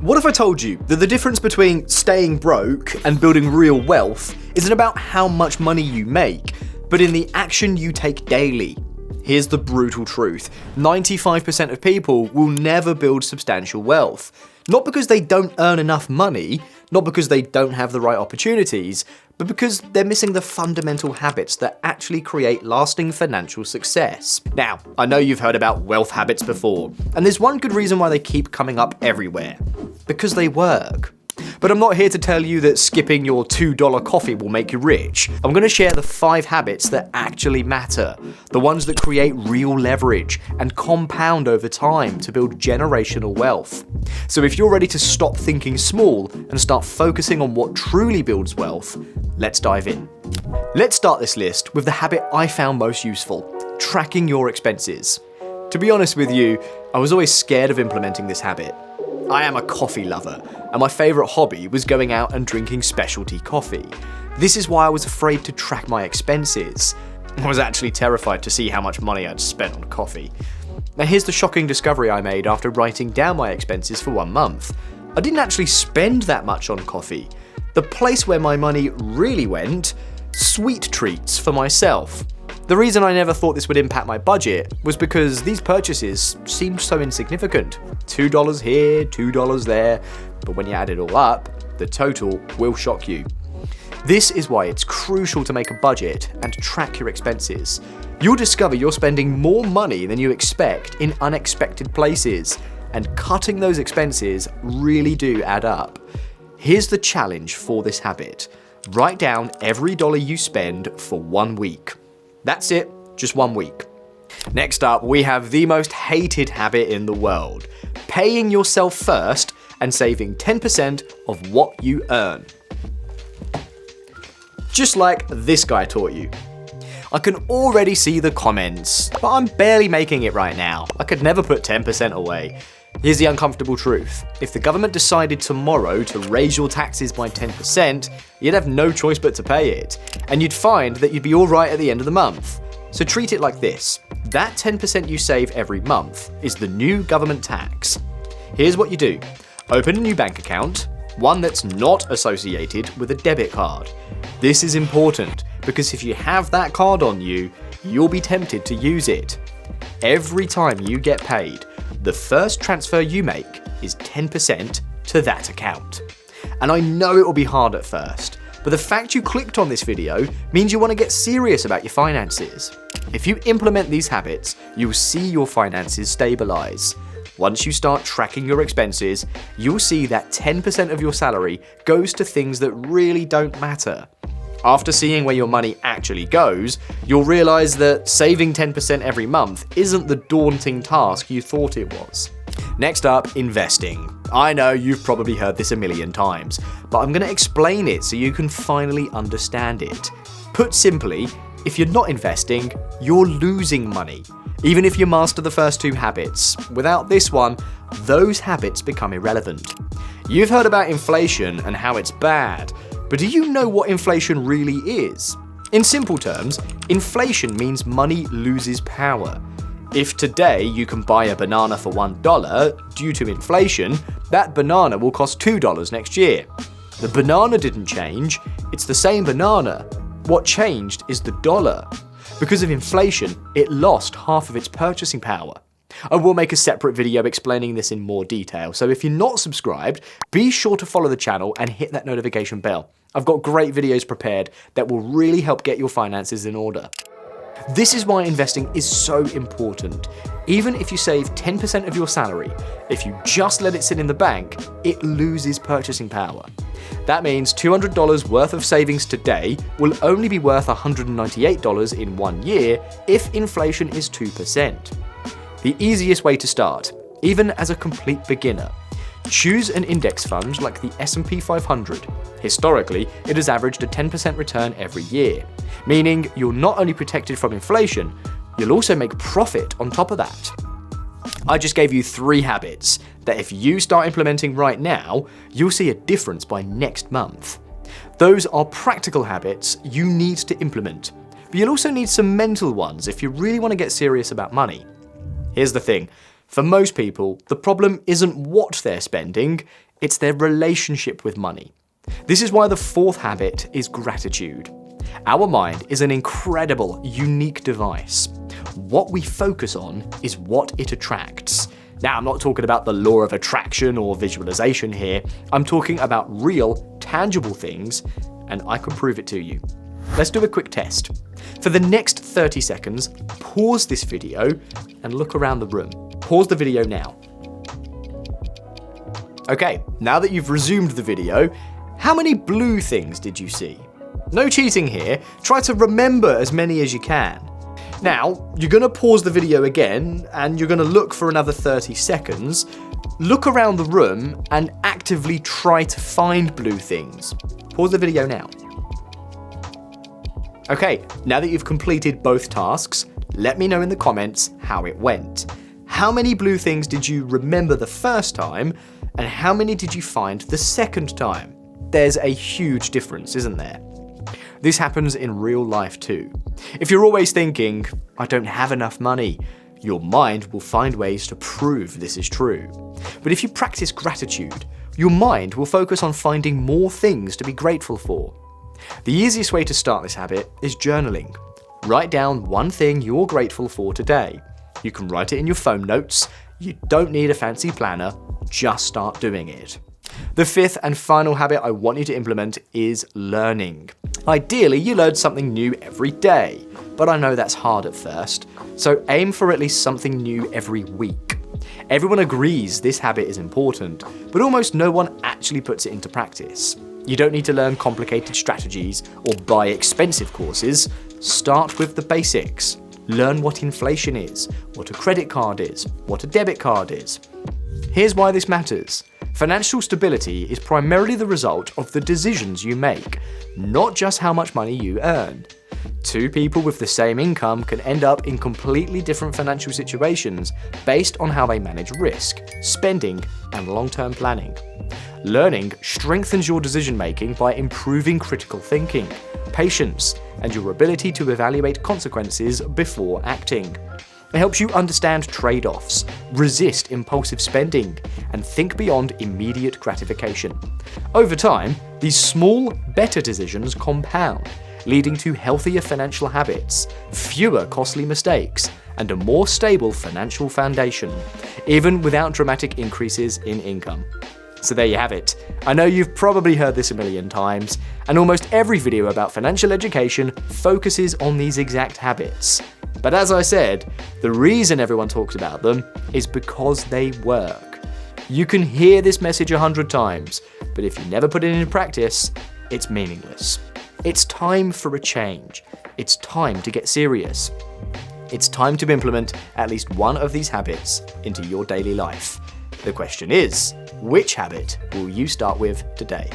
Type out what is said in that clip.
What if I told you that the difference between staying broke and building real wealth isn't about how much money you make, but in the action you take daily? Here's the brutal truth. 95% of people will never build substantial wealth. Not because they don't earn enough money, not because they don't have the right opportunities, but because they're missing the fundamental habits that actually create lasting financial success. Now, I know you've heard about wealth habits before, and there's one good reason why they keep coming up everywhere. Because they work. But I'm not here to tell you that skipping your $2 coffee will make you rich. I'm going to share the 5 habits that actually matter, the ones that create real leverage and compound over time to build generational wealth. So if you're ready to stop thinking small and start focusing on what truly builds wealth, let's dive in. Let's start this list with the habit I found most useful: tracking your expenses. To be honest with you, I was always scared of implementing this habit. I am a coffee lover, and my favourite hobby was going out and drinking specialty coffee. This is why I was afraid to track my expenses. I was actually terrified to see how much money I'd spent on coffee. Now here's the shocking discovery I made after writing down my expenses for 1 month. I didn't actually spend that much on coffee. The place where my money really went: sweet treats for myself. The reason I never thought this would impact my budget was because these purchases seemed so insignificant. $2 here, $2 there, but when you add it all up, the total will shock you. This is why it's crucial to make a budget and track your expenses. You'll discover you're spending more money than you expect in unexpected places, and cutting those expenses really do add up. Here's the challenge for this habit: write down every dollar you spend for 1 week. That's it, just 1 week. Next up, we have the most hated habit in the world: paying yourself first and saving 10% of what you earn. Just like this guy taught you. I can already see the comments, but I'm barely making it right now. I could never put 10% away. Here's the uncomfortable truth: if the government decided tomorrow to raise your taxes by 10%, you'd have no choice but to pay it, and you'd find that you'd be alright at the end of the month. So treat it like this: that 10% you save every month is the new government tax. Here's what you do: open a new bank account, one that's not associated with a debit card. This is important because if you have that card on you, you'll be tempted to use it. Every time you get paid, the first transfer you make is 10% to that account. And I know it will be hard at first, but the fact you clicked on this video means you want to get serious about your finances. If you implement these habits, you'll see your finances stabilize. Once you start tracking your expenses, you'll see that 10% of your salary goes to things that really don't matter. After seeing where your money actually goes, you'll realize that saving 10% every month isn't the daunting task you thought it was. Next up, investing. I know you've probably heard this a million times, but I'm going to explain it so you can finally understand it. Put simply, if you're not investing, you're losing money. Even if you master the first 2 habits, without this one, those habits become irrelevant. You've heard about inflation and how it's bad, but do you know what inflation really is? In simple terms, inflation means money loses power. If today you can buy a banana for $1, due to inflation, that banana will cost $2 next year. The banana didn't change, it's the same banana. What changed is the dollar. Because of inflation, it lost half of its purchasing power. I will make a separate video explaining this in more detail, so if you're not subscribed, be sure to follow the channel and hit that notification bell. I've got great videos prepared that will really help get your finances in order. This is why investing is so important. Even if you save 10% of your salary, if you just let it sit in the bank, it loses purchasing power. That means $200 worth of savings today will only be worth $198 in 1 year if inflation is 2%. The easiest way to start, even as a complete beginner: choose an index fund like the S&P 500. Historically, it has averaged a 10% return every year, meaning you're not only protected from inflation, you'll also make profit on top of that. I just gave you 3 habits that if you start implementing right now, you'll see a difference by next month. Those are practical habits you need to implement, but you'll also need some mental ones if you really want to get serious about money. Here's the thing: For most people, the problem isn't what they're spending, it's their relationship with money. This is why the fourth habit is gratitude. Our mind is an incredible, unique device. What we focus on is what it attracts. Now, I'm not talking about the law of attraction or visualization here. I'm talking about real, tangible things, and I can prove it to you. Let's do a quick test. For the next 30 seconds, pause this video and look around the room. Pause the video now. Okay, now that you've resumed the video, how many blue things did you see? No cheating here, try to remember as many as you can. Now, you're going to pause the video again, and you're going to look for another 30 seconds. Look around the room and actively try to find blue things. Pause the video now. Okay, now that you've completed both tasks, let me know in the comments how it went. How many blue things did you remember the first time, and how many did you find the second time? There's a huge difference, isn't there? This happens in real life too. If you're always thinking, I don't have enough money, your mind will find ways to prove this is true. But if you practice gratitude, your mind will focus on finding more things to be grateful for. The easiest way to start this habit is journaling. Write down one thing you're grateful for today. You can write it in your phone notes. You don't need a fancy planner, just start doing it. The fifth and final habit I want you to implement is learning. Ideally, you learn something new every day, but I know that's hard at first, so aim for at least something new every week. Everyone agrees this habit is important, but almost no one actually puts it into practice. You don't need to learn complicated strategies or buy expensive courses. Start with the basics. Learn what inflation is, what a credit card is, what a debit card is. Here's why this matters. Financial stability is primarily the result of the decisions you make, not just how much money you earn. Two people with the same income can end up in completely different financial situations based on how they manage risk, spending, and long-term planning. Learning strengthens your decision-making by improving critical thinking, patience, and your ability to evaluate consequences before acting. It helps you understand trade-offs, resist impulsive spending, and think beyond immediate gratification. Over time, these small, better decisions compound, leading to healthier financial habits, fewer costly mistakes, and a more stable financial foundation, even without dramatic increases in income. So there you have it. I know you've probably heard this a million times, and almost every video about financial education focuses on these exact habits. But as I said, the reason everyone talks about them is because they work. You can hear this message 100 times, but if you never put it into practice, it's meaningless. It's time for a change. It's time to get serious. It's time to implement at least one of these habits into your daily life. The question is, which habit will you start with today?